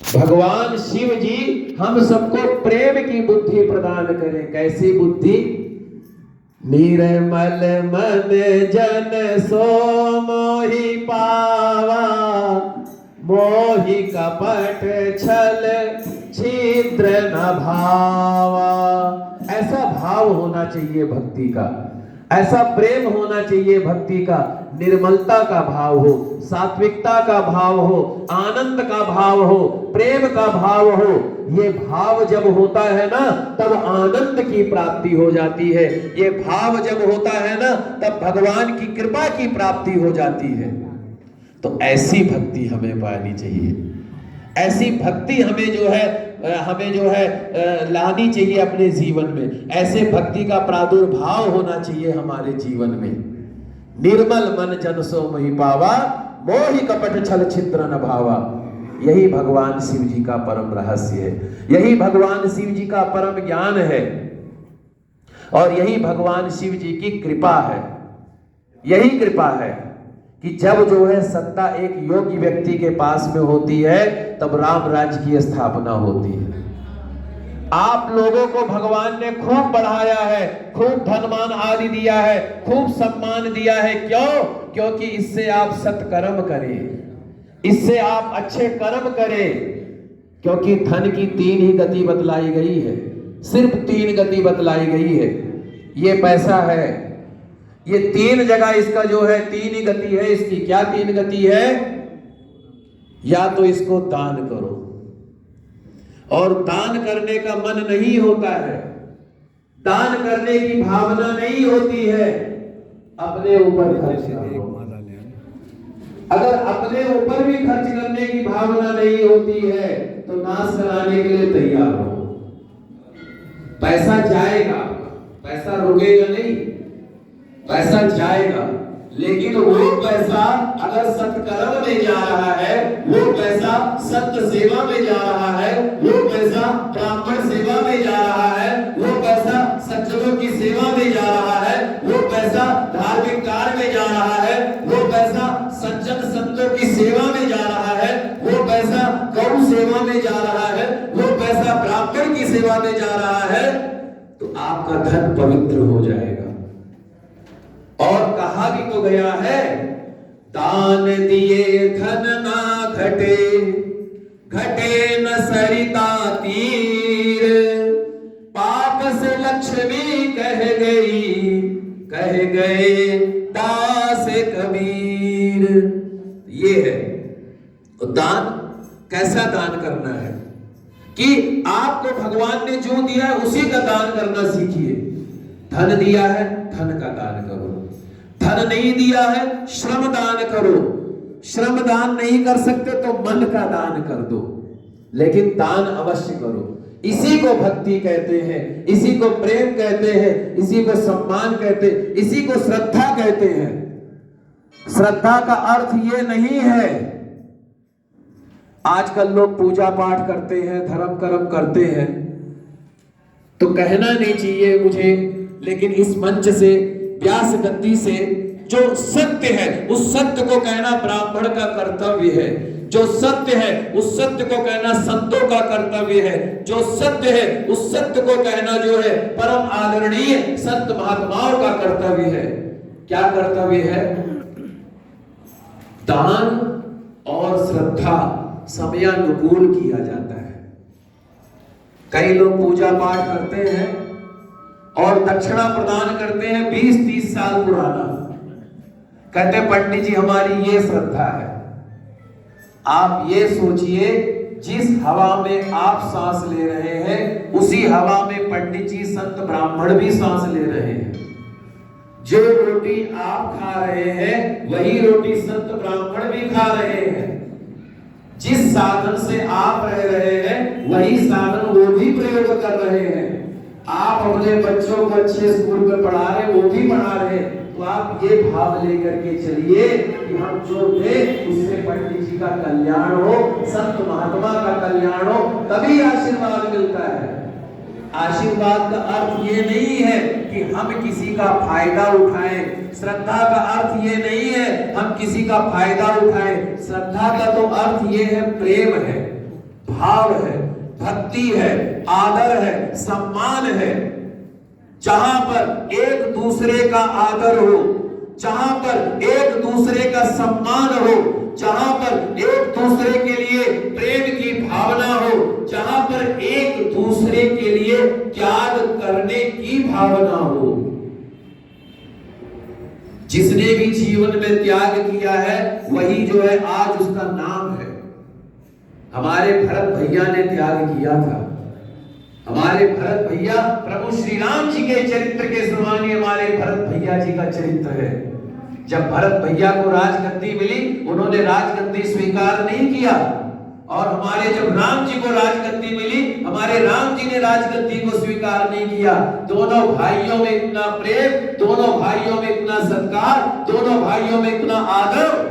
भगवान शिव जी हम सबको प्रेम की बुद्धि प्रदान करें। कैसी बुद्धि? निर्मल मन जन सो मोहि पावा, मोहि कपट छल छिद्र न भावा। ऐसा भाव होना चाहिए भक्ति का, ऐसा प्रेम होना चाहिए भक्ति का। निर्मलता का भाव हो, सात्विकता का भाव हो, आनंद का भाव हो, प्रेम का भाव हो। ये भाव जब होता है ना तब आनंद की प्राप्ति हो जाती है। ये भाव जब होता है ना तब भगवान की कृपा की प्राप्ति हो जाती है। तो ऐसी भक्ति हमें पानी चाहिए, ऐसी भक्ति हमें जो है लानी चाहिए अपने जीवन में। ऐसे भक्ति का प्रादुर्भाव होना चाहिए हमारे जीवन में। निर्मल मन जन सो मोहि पावा, मोहि कपट छल छिद्र न भावा। यही भगवान शिव जी का परम रहस्य है, यही भगवान शिव जी का परम ज्ञान है, और यही भगवान शिव जी की कृपा है। यही कृपा है कि जब जो है सत्ता एक योग्य व्यक्ति के पास में होती है तब राम राज्य की स्थापना होती है। आप लोगों को भगवान ने खूब बढ़ाया है, खूब धनमान आदि दिया है, खूब सम्मान दिया है। क्यों? क्योंकि इससे आप सत्कर्म करें, इससे आप अच्छे कर्म करें। क्योंकि धन की 3 ही गति बतलाई गई है, सिर्फ 3 गति बतलाई गई है। ये पैसा है, ये 3 जगह इसका जो है 3 ही गति है इसकी। क्या 3 गति है? या तो इसको दान करो, और दान करने का मन नहीं होता है, दान करने की भावना नहीं होती है, अपने ऊपर खर्च करो। अगर अपने ऊपर भी खर्च करने की भावना नहीं होती है तो नाश कराने के लिए तैयार हो। पैसा जाएगा, पैसा रुकेगा नहीं, पैसा जाएगा, लेकिन वो पैसा अगर सत्कर्म में जा रहा है, वो पैसा सत्य सेवा में जा रहा है, वो पैसा ब्राह्मण सेवा में जा रहा है, वो पैसा सज्जनों की सेवा में जा रहा है, वो पैसा धार्मिक कार्य में जा रहा है, वो पैसा सज्जन संतों की सेवा में जा रहा है, वो पैसा गौ सेवा में जा रहा है, वो पैसा ब्राह्मण की सेवा में जा रहा है, तो आपका धन पवित्र हो जाएगा। और कहा भी तो गया है, दान दिए धन ना घटे, घटे न सरिता तीर, पाप से लक्ष्मी कह गई, कह गए दास कबीर। ये है दान। कैसा दान करना है कि आपको भगवान ने जो दिया है उसी का दान करना सीखिए। धन दिया है, धन का दान करो। धन नहीं दिया है, श्रम दान करो। श्रम दान नहीं कर सकते तो मन का दान कर दो, लेकिन दान अवश्य करो। इसी को भक्ति कहते हैं, इसी को प्रेम कहते हैं, इसी को सम्मान कहते हैं, इसी को श्रद्धा कहते हैं। श्रद्धा का अर्थ ये नहीं है, आजकल लोग पूजा पाठ करते हैं, धर्म कर्म करते हैं, तो कहना नहीं चाहिए मुझे, लेकिन इस मंच से, व्यास गद्दी से जो सत्य है उस सत्य को कहना ब्राह्मण का कर्तव्य है। जो सत्य है उस सत्य को कहना संतों का कर्तव्य है। जो सत्य है उस सत्य को कहना जो है परम आदरणीय संत महात्माओं का कर्तव्य है। क्या कर्तव्य है? दान और श्रद्धा समयानुकूल किया जाता है। कई लोग पूजा पाठ करते हैं और दक्षिणा प्रदान करते हैं 20-30 साल पुराना, कहते हैं पंडित जी हमारी ये श्रद्धा है। आप ये सोचिए, जिस हवा में आप सांस ले रहे हैं उसी हवा में पंडित जी संत ब्राह्मण भी सांस ले रहे हैं। जो रोटी आप खा रहे हैं वही रोटी संत ब्राह्मण भी खा रहे हैं। जिस साधन से आप रह रहे हैं वही साधन वो भी प्रयोग कर रहे हैं। आप अपने बच्चों को अच्छे स्कूल में पढ़ा रहे, वो भी पढ़ा रहे, तो आप ये भाव लेकर के चलिए कि हम जो दे उससे पंडित जी का कल्याण हो, संत महात्मा का कल्याण हो, तभी आशीर्वाद मिलता है। आशीर्वाद का अर्थ ये नहीं है कि हम किसी का फायदा उठाएं। श्रद्धा का अर्थ ये नहीं है हम किसी का फायदा उठाएं। श्रद्धा का तो अर्थ ये है प्रेम है। भाव है, भक्ति है, आदर है, सम्मान है। जहां पर एक दूसरे का आदर हो, जहां पर एक दूसरे का सम्मान हो, जहां पर एक दूसरे के लिए प्रेम की भावना हो, जहां पर एक दूसरे के लिए त्याग करने की भावना हो। जिसने भी जीवन में त्याग किया है वही जो है आज उसका नाम है। हमारे भरत भैया ने त्याग किया था। हमारे भरत भैया प्रभु श्री राम जी के चरित्र के समान हमारे भरत भैया जी का चरित्र है। जब भरत भैया को राजगद्दी मिली, उन्होंने राजगद्दी स्वीकार नहीं किया, और हमारे जब राम जी को राजगद्दी मिली, हमारे राम जी ने राजगद्दी को स्वीकार नहीं किया। दोनों भाइयों में इतना प्रेम, दोनों भाइयों में इतना सत्कार, दोनों भाइयों में इतना आदर,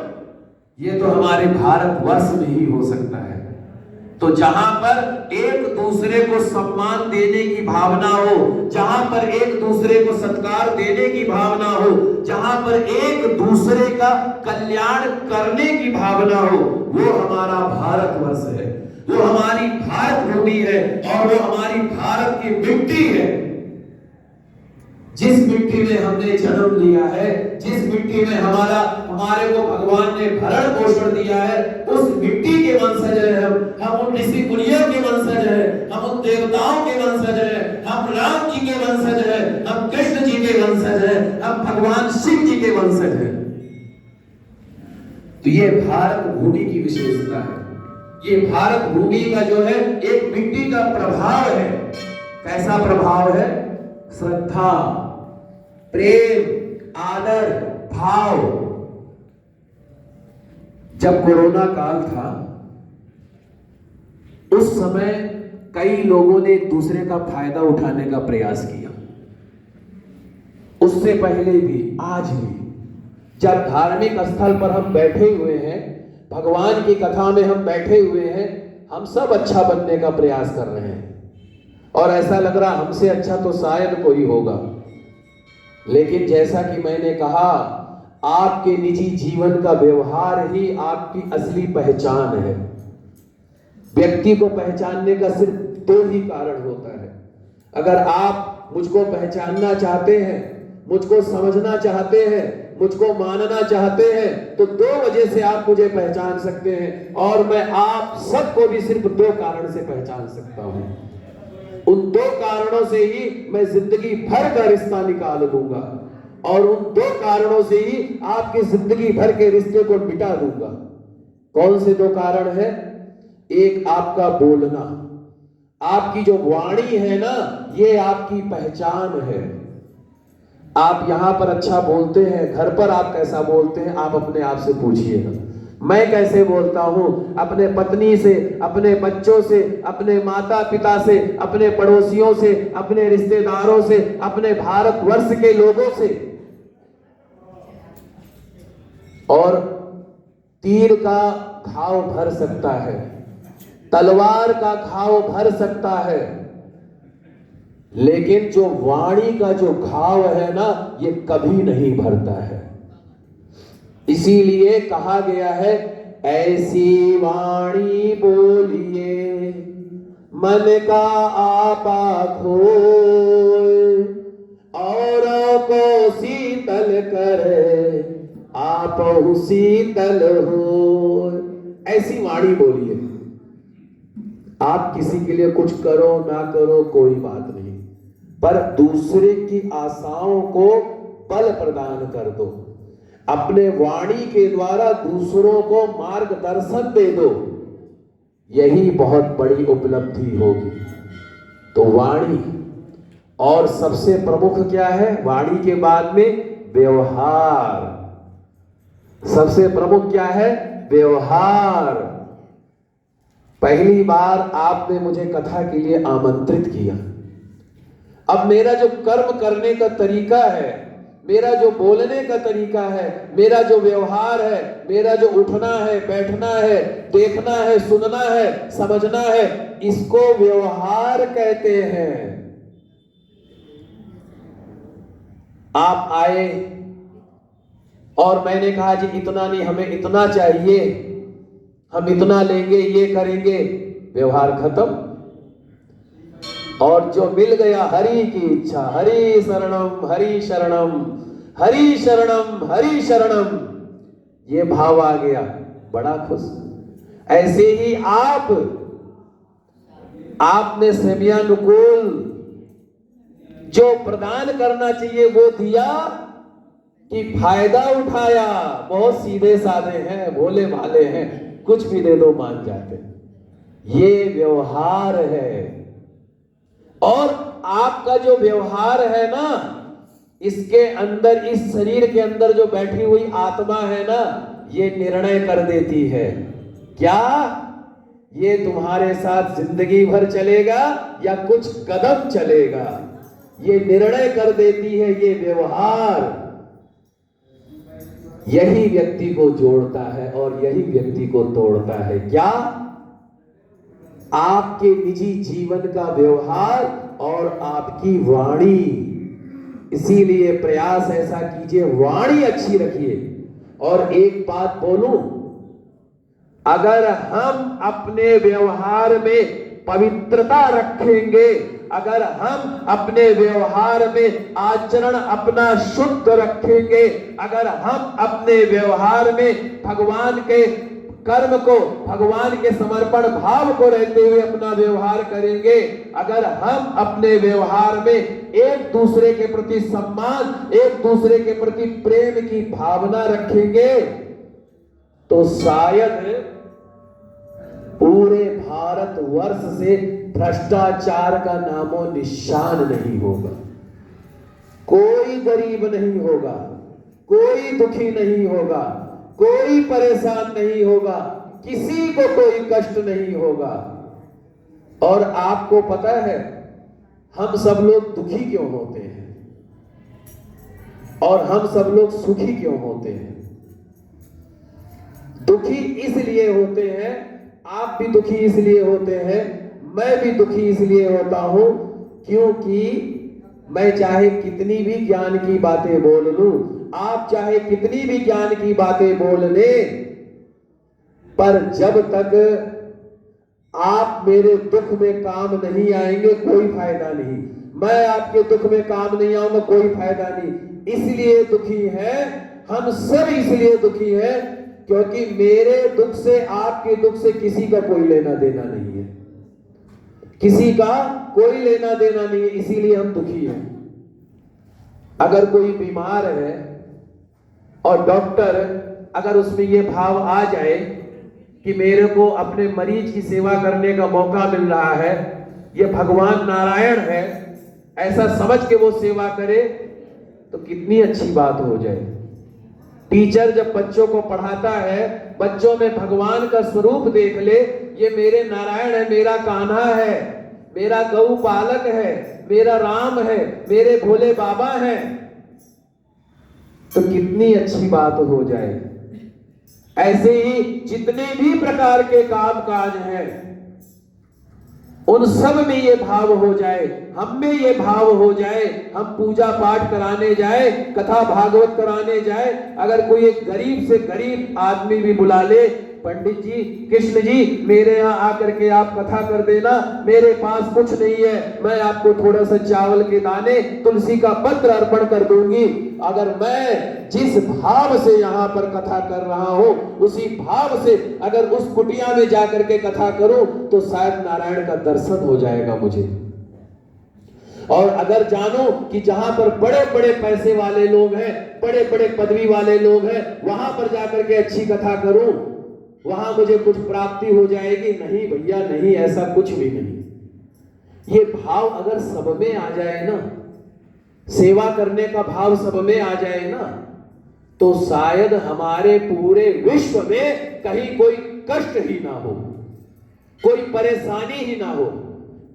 ये तो हमारे भारतवर्ष में ही हो सकता है। तो जहां पर एक दूसरे को सम्मान देने की भावना हो, जहां पर एक दूसरे को सत्कार देने की भावना हो, जहां पर एक दूसरे का कल्याण करने की भावना हो, वो हमारा भारतवर्ष है, वो हमारी भारत भूमि है, और वो हमारी भारत की मिट्टी है। जिस मिट्टी में हमने जन्म लिया है, जिस मिट्टी में हमारे को भगवान ने भरण पोषण दिया है, उस मिट्टी के वंशज हैं हम उन ऋषि मुनियों के वंशज हैं, हम उन देवताओं के वंशज हैं, हम राम जी के वंशज हैं, हम कृष्ण जी के वंशज हैं, हम भगवान शिव जी के वंशज हैं। तो ये भारत भूमि की विशेषता है। ये भारत भूमि का जो है एक मिट्टी का प्रभाव है। कैसा प्रभाव है? श्रद्धा, प्रेम, आदर, भाव। जब कोरोना काल था, उस समय कई लोगों ने एक दूसरे का फायदा उठाने का प्रयास किया। उससे पहले भी, आज भी, जब धार्मिक स्थल पर हम बैठे हुए हैं, भगवान की कथा में हम बैठे हुए हैं, हम सब अच्छा बनने का प्रयास कर रहे हैं, और ऐसा लग रहा हमसे अच्छा तो शायद कोई होगा। लेकिन जैसा कि मैंने कहा, आपके निजी जीवन का व्यवहार ही आपकी असली पहचान है। व्यक्ति को पहचानने का सिर्फ दो ही कारण होता है। अगर आप मुझको पहचानना चाहते हैं, मुझको समझना चाहते हैं, मुझको मानना चाहते हैं, तो दो वजह से आप मुझे पहचान सकते हैं, और मैं आप सबको भी सिर्फ दो कारण से पहचान सकता हूं। उन दो कारणों से ही मैं जिंदगी भर का रिश्ता निकाल दूंगा, और उन दो कारणों से ही आपकी जिंदगी भर के रिश्ते को मिटा दूंगा। कौन से दो कारण है? एक, आपका बोलना, आपकी जो वाणी है ना, ये आपकी पहचान है। आप यहां पर अच्छा बोलते हैं, घर पर आप कैसा बोलते हैं, आप अपने आप से पूछिएगा। मैं कैसे बोलता हूं? अपने पत्नी से, अपने बच्चों से, अपने माता पिता से, अपने पड़ोसियों से, अपने रिश्तेदारों से, अपने भारतवर्ष के लोगों से। और तीर का घाव भर सकता है, तलवार का घाव भर सकता है, लेकिन जो वाणी का जो घाव है ना, ये कभी नहीं भरता है। इसीलिए कहा गया है, ऐसी वाणी बोलिए मन का आपा खोए, औरों को शीतल करे आपहु शीतल हो। ऐसी वाणी बोलिए। आप किसी के लिए कुछ करो ना करो कोई बात नहीं, पर दूसरे की आशाओं को बल प्रदान कर दो। अपने वाणी के द्वारा दूसरों को मार्गदर्शन दे दो। यही बहुत बड़ी उपलब्धि होगी। तो वाणी, और सबसे प्रमुख क्या है? वाणी के बाद में व्यवहार। सबसे प्रमुख क्या है? व्यवहार। पहली बार आपने मुझे कथा के लिए आमंत्रित किया। अब मेरा जो कर्म करने का तरीका है, मेरा जो बोलने का तरीका है, मेरा जो व्यवहार है, मेरा जो उठना है, बैठना है, देखना है, सुनना है, समझना है, इसको व्यवहार कहते हैं। आप आए और मैंने कहा जी इतना नहीं, हमें इतना चाहिए, हम इतना लेंगे, ये करेंगे। व्यवहार खत्म। और जो मिल गया हरि की इच्छा, हरि शरणम हरि शरणम हरि शरणम हरि शरणम, ये भाव आ गया, बड़ा खुश। ऐसे ही आपने समयानुकूल जो प्रदान करना चाहिए वो दिया कि फायदा उठाया। बहुत सीधे साधे हैं, भोले भाले हैं, कुछ भी दे दो मान जाते। ये व्यवहार है। और आपका जो व्यवहार है ना, इसके अंदर, इस शरीर के अंदर जो बैठी हुई आत्मा है ना, ये निर्णय कर देती है। क्या ये तुम्हारे साथ जिंदगी भर चलेगा या कुछ कदम चलेगा, ये निर्णय कर देती है। ये व्यवहार यही व्यक्ति को जोड़ता है और यही व्यक्ति को तोड़ता है। क्या? आपके निजी जीवन का व्यवहार और आपकी वाणी। इसीलिए प्रयास ऐसा कीजिए, वाणी अच्छी रखिए। और एक बात बोलूं, अगर हम अपने व्यवहार में पवित्रता रखेंगे, अगर हम अपने व्यवहार में आचरण अपना शुद्ध रखेंगे, अगर हम अपने व्यवहार में भगवान के कर्म को, भगवान के समर्पण भाव को रहते हुए अपना व्यवहार करेंगे, अगर हम अपने व्यवहार में एक दूसरे के प्रति सम्मान, एक दूसरे के प्रति प्रेम की भावना रखेंगे, तो शायद पूरे भारतवर्ष से भ्रष्टाचार का नामो निशान नहीं होगा। कोई गरीब नहीं होगा, कोई दुखी नहीं होगा, कोई परेशान नहीं होगा, किसी को कोई कष्ट नहीं होगा। और आपको पता है हम सब लोग दुखी क्यों होते हैं और हम सब लोग सुखी क्यों होते हैं? दुखी इसलिए होते हैं, आप भी दुखी इसलिए होते हैं, मैं भी दुखी इसलिए होता हूं क्योंकि मैं चाहे कितनी भी ज्ञान की बातें बोल लूं, आप चाहे कितनी भी ज्ञान की बातें बोल ले, पर जब तक आप मेरे दुख में काम नहीं आएंगे कोई फायदा नहीं। मैं आपके दुख में काम नहीं आऊंगा, कोई फायदा नहीं। इसलिए दुखी है, हम सब इसलिए दुखी है क्योंकि मेरे दुख से, आपके दुख से किसी का कोई लेना देना नहीं है, किसी का कोई लेना देना नहीं है, इसीलिए हम दुखी हैं। अगर कोई बीमार है और डॉक्टर, अगर उसमें ये भाव आ जाए कि मेरे को अपने मरीज की सेवा करने का मौका मिल रहा है, ये भगवान नारायण है, ऐसा समझ के वो सेवा करे, तो कितनी अच्छी बात हो जाए। टीचर जब बच्चों को पढ़ाता है, बच्चों में भगवान का स्वरूप देख ले, ये मेरे नारायण है, मेरा कान्हा है, मेरा गौ पालक है, मेरा राम है, मेरे भोले बाबा हैं, तो कितनी अच्छी बात हो जाए। ऐसे ही जितने भी प्रकार के काम काज हैं, उन सब में ये भाव हो जाए, हम में ये भाव हो जाए। हम पूजा पाठ कराने जाए, कथा भागवत कराने जाए, अगर कोई एक गरीब से गरीब आदमी भी बुला ले, पंडित जी, कृष्ण जी, मेरे यहाँ आकर के आप कथा कर देना, मेरे पास कुछ नहीं है, मैं आपको थोड़ा सा चावल के दाने, तुलसी का पत्र अर्पण कर दूंगी। अगर मैं जिस भाव से यहाँ पर कथा कर रहा हूं, उसी भाव से अगर उस कुटिया में जाकर के कथा करूं, तो शायद नारायण का दर्शन हो जाएगा मुझे। और अगर जानो कि जहां पर बड़े बड़े पैसे वाले लोग हैं, बड़े बड़े पदवी वाले लोग हैं, वहां पर जाकर के अच्छी कथा करूं, वहां मुझे कुछ प्राप्ति हो जाएगी, नहीं भैया नहीं, ऐसा कुछ भी नहीं। ये भाव अगर सब में आ जाए ना, सेवा करने का भाव सब में आ जाए ना, तो शायद हमारे पूरे विश्व में कहीं कोई कष्ट ही ना हो, कोई परेशानी ही ना हो,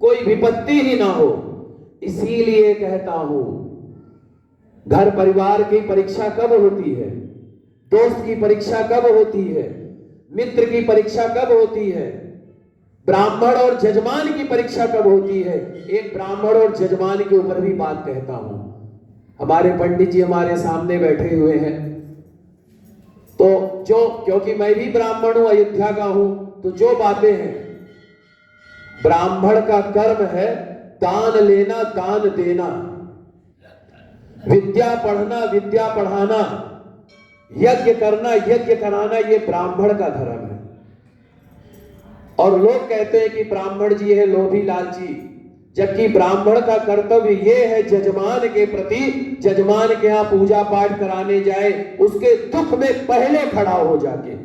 कोई विपत्ति ही ना हो। इसीलिए कहता हूं, घर परिवार की परीक्षा कब होती है, दोस्त की परीक्षा कब होती है, मित्र की परीक्षा कब होती है, ब्राह्मण और जजमान की परीक्षा कब होती है। एक ब्राह्मण और जजमान के ऊपर भी बात कहता हूं। हमारे पंडित जी हमारे सामने बैठे हुए हैं, तो जो, क्योंकि मैं भी ब्राह्मण हूं, अयोध्या का हूं, तो जो बातें हैं ब्राह्मण का कर्म है दान लेना, दान देना, विद्या पढ़ना, विद्या पढ़ाना, यज्ञ करना, यज्ञ कराना, ये ब्राह्मण का धर्म है। और लोग कहते हैं कि ब्राह्मण जी है लोभी लालची, जबकि ब्राह्मण का कर्तव्य ये है जजमान के प्रति, जजमान के यहां पूजा पाठ कराने जाए, उसके दुख में पहले खड़ा हो जाके,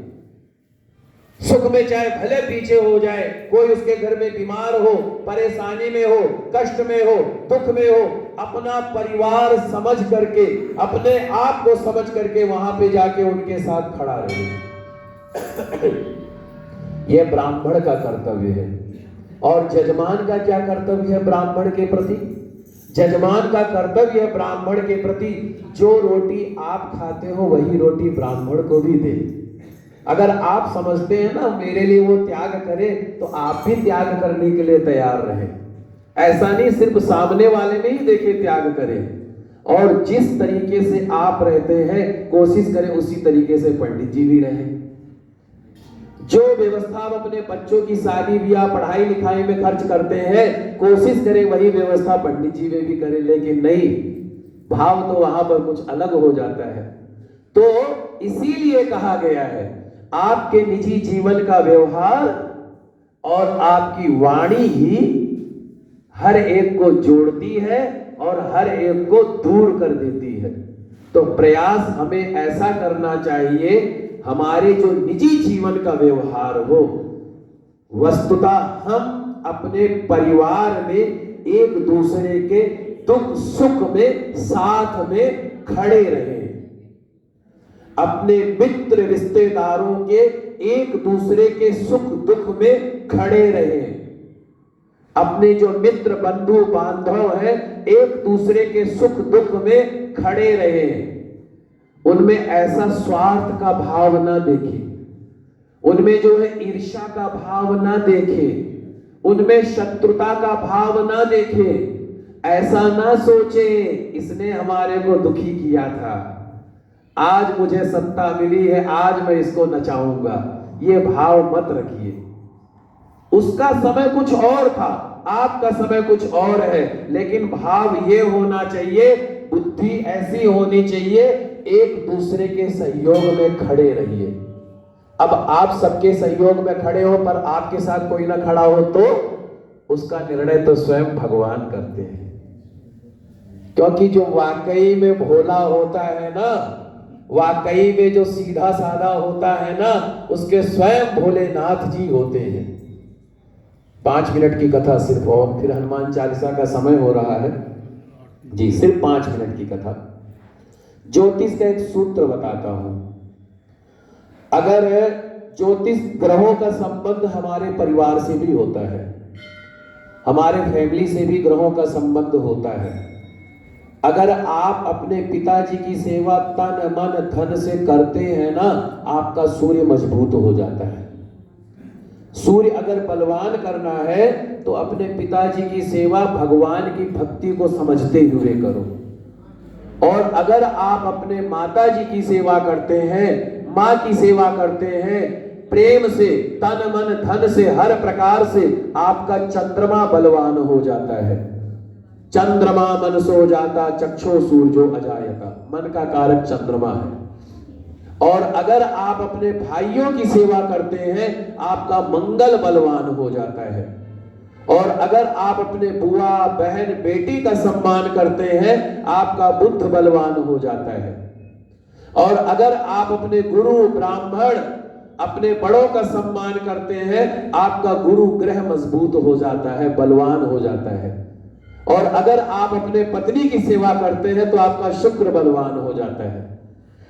सुख में चाहे भले पीछे हो जाए, कोई उसके घर में बीमार हो, परेशानी में हो, कष्ट में हो, दुख में हो, अपना परिवार समझ करके, अपने आप को समझ करके वहां पे जाके उनके साथ खड़ा रहे। यह ब्राह्मण का कर्तव्य है। और जजमान का क्या कर्तव्य है ब्राह्मण के प्रति? जजमान का कर्तव्य है ब्राह्मण के प्रति, जो रोटी आप खाते हो वही रोटी ब्राह्मण को भी दे। अगर आप समझते हैं ना मेरे लिए वो त्याग करे, तो आप भी त्याग करने के लिए तैयार रहे। ऐसा नहीं सिर्फ सामने वाले में ही देखे त्याग करें। और जिस तरीके से आप रहते हैं कोशिश करें उसी तरीके से पंडित जी भी रहें। जो व्यवस्था आप अपने बच्चों की शादी ब्याह पढ़ाई लिखाई में खर्च करते हैं, कोशिश करें वही व्यवस्था पंडित जी में भी करें। लेकिन नहीं, भाव तो वहां पर कुछ अलग हो जाता है। तो इसीलिए कहा गया है आपके निजी जीवन का व्यवहार और आपकी वाणी ही हर एक को जोड़ती है और हर एक को दूर कर देती है। तो प्रयास हमें ऐसा करना चाहिए, हमारे जो निजी जीवन का व्यवहार हो, वस्तुतः हम अपने परिवार में एक दूसरे के दुख सुख में साथ में खड़े रहें, अपने मित्र रिश्तेदारों के एक दूसरे के सुख दुख में खड़े रहें, अपने जो मित्र बंधु बांधव हैं एक दूसरे के सुख दुख में खड़े रहें। उनमें ऐसा स्वार्थ का भाव ना देखें, उनमें जो है ईर्ष्या का भाव ना देखें, उनमें शत्रुता का भाव ना देखें। ऐसा ना सोचे इसने हमारे को दुखी किया था, आज मुझे सत्ता मिली है, आज मैं इसको नचाऊंगा, ये भाव मत रखिए। उसका समय कुछ और था, आपका समय कुछ और है, लेकिन भाव ये होना चाहिए, बुद्धि ऐसी होनी चाहिए, एक दूसरे के सहयोग में खड़े रहिए। अब आप सबके सहयोग में खड़े हो पर आपके साथ कोई ना खड़ा हो तो उसका निर्णय तो स्वयं भगवान करते हैं। क्योंकि जो वाकई में भोला होता है ना, वाकई में जो सीधा साधा होता है ना, उसके स्वयं भोलेनाथ जी होते हैं। 5 मिनट की कथा सिर्फ, और फिर हनुमान चालीसा का समय हो रहा है जी, सिर्फ 5 मिनट की कथा। ज्योतिष का एक सूत्र बताता हूं। अगर ज्योतिष ग्रहों का संबंध हमारे परिवार से भी होता है, हमारे फैमिली से भी ग्रहों का संबंध होता है। अगर आप अपने पिताजी की सेवा तन मन धन से करते हैं ना, आपका सूर्य मजबूत हो जाता है। सूर्य अगर बलवान करना है तो अपने पिताजी की सेवा भगवान की भक्ति को समझते हुए करो। और अगर आप अपने माता जी की सेवा करते हैं, माँ की सेवा करते हैं, प्रेम से तन मन धन से हर प्रकार से, आपका चंद्रमा बलवान हो जाता है। चंद्रमा मन सो जाता चक्षो सूर्यो अजायता, मन का कारक चंद्रमा है। और अगर आप अपने भाइयों की सेवा करते हैं, आपका मंगल बलवान हो जाता है। और अगर आप अपने बुआ बहन बेटी का सम्मान करते हैं, आपका बुद्ध बलवान हो जाता है। और अगर आप अपने गुरु ब्राह्मण अपने बड़ों का सम्मान करते हैं, आपका गुरु ग्रह मजबूत हो जाता है, बलवान हो जाता है। और अगर आप अपने पत्नी की सेवा करते हैं तो आपका शुक्र बलवान हो जाता है।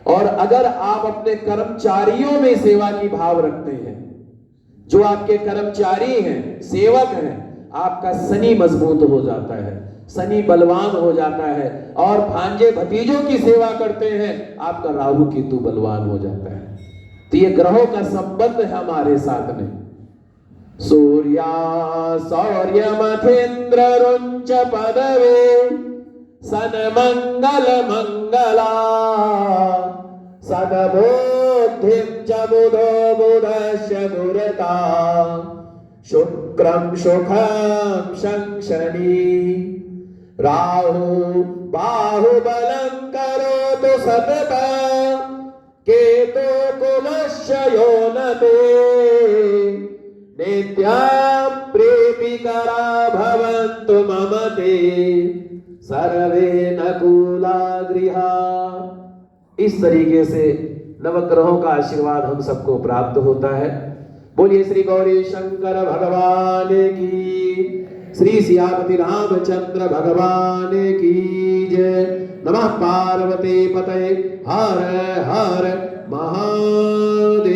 और अगर आप अपने कर्मचारियों में सेवा की भाव रखते हैं, जो आपके कर्मचारी हैं, सेवक हैं, आपका शनि मजबूत हो जाता है, शनि बलवान हो जाता है। और भांजे भतीजों की सेवा करते हैं, आपका राहु केतु बलवान हो जाता है। तो ये ग्रहों का संबंध है हमारे साथ में। सूर्या सौर्य मथेन्द्र रुंच पदवे सन मंगल मंगला सदबोधिं च बुधो बुधस्य गुरता शुक्रं सुखं शंशनि राहु बाहुबलं करोतु सततं केतु कुलस्य योनते नित्यं प्रीतिकरा भवन्तु मम ते सर्वे नकुला गृहा। इस तरीके से नवग्रहों का आशीर्वाद हम सबको प्राप्त होता है। बोलिए श्री गौरी शंकर भगवान की, श्री सियापति रामचंद्र भगवान की जय। नमः पार्वती पतये, हर हर महादेव।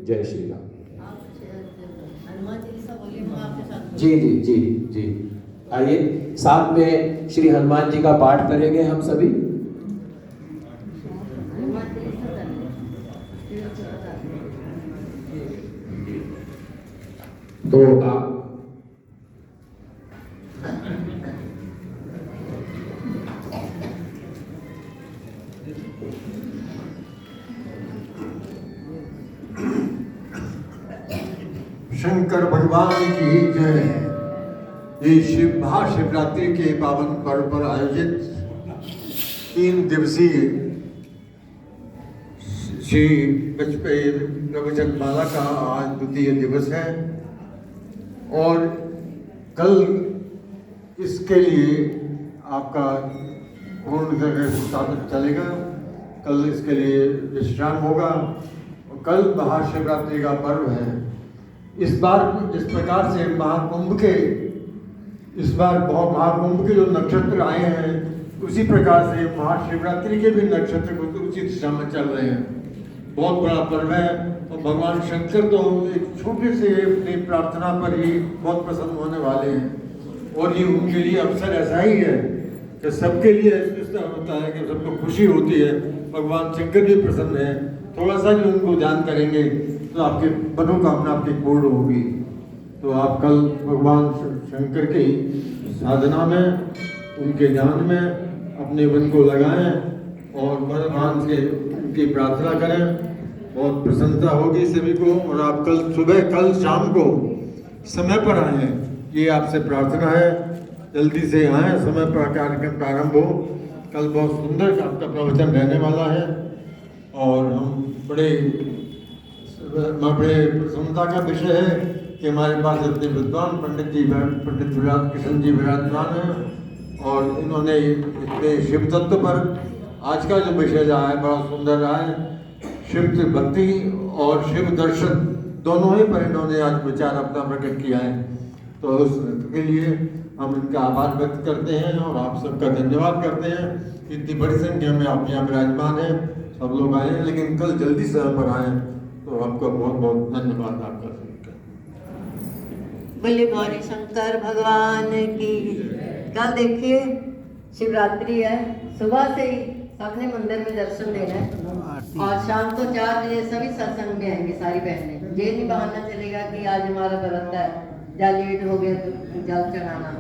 जय श्री राम। जी जी जी जी, आइए साथ में श्री हनुमान जी का पाठ करेंगे हम सभी। तो आप शंकर भगवान की जय। ये महाशिवरात्रि के पावन पर्व पर आयोजित 3 दिवसीय श्री वाजपेयी प्रवचनमाला का आज द्वितीय दिवस है और कल इसके लिए आपका पूर्ण तरह से स्वागत चलेगा। कल इसके लिए विश्राम होगा और कल महाशिवरात्रि का पर्व है। इस बार जिस प्रकार से महाकुंभ के जो नक्षत्र आए हैं उसी प्रकार से महाशिवरात्रि के भी नक्षत्र उसी दिशा में चल रहे हैं। बहुत बड़ा पर्व है और भगवान शंकर तो एक छोटे से अपनी प्रार्थना पर ही बहुत प्रसन्न होने वाले हैं और ये उनके लिए अवसर ऐसा ही है कि सबके लिए इस तरह होता है कि सबको खुशी होती है। भगवान शंकर भी प्रसन्न है, थोड़ा सा भी उनको ध्यान करेंगे तो आपकी मनोकामना आपकी पूर्ण होगी। तो आप कल भगवान शंकर की साधना में, उनके ध्यान में अपने मन को लगाएं और भगवान से उनकी प्रार्थना करें। बहुत प्रसन्नता होगी सभी को। और आप कल शाम को समय पर आएँ, ये आपसे प्रार्थना है। जल्दी से आएँ, समय पर कार्यक्रम प्रारंभ हो। कल बहुत सुंदर आपका प्रवचन रहने वाला है और हम बड़े प्रसन्नता का विषय है कि हमारे पास इतने विद्वान पंडित विराट कृष्ण जी विराजमान हैं और इन्होंने इतने शिव तत्व पर आज का जो विषय रहा है बड़ा सुंदर रहा है। शिव भक्ति और शिव दर्शन दोनों ही पर इन्होंने आज विचार अपना प्रकट किया है। तो उसके लिए हम इनका आभार व्यक्त करते हैं और आप सबका धन्यवाद करते हैं। इतनी बड़ी संख्या में आप यहाँ विराजमान हैं, सब लोग आए हैं, लेकिन कल जल्दी समय पर आए तो आपका बहुत बहुत धन्यवाद। आपका बोले गौरी शंकर भगवान की। कल देखिए शिवरात्रि है, सुबह से ही अपने मंदिर में दर्शन देना है और शाम को 4 बजे सभी सत्संग में आएंगे सारी बहनें। ये नहीं बहाना चलेगा कि आज हमारा व्रत है या लेट हो गया तो जल चढ़ाना।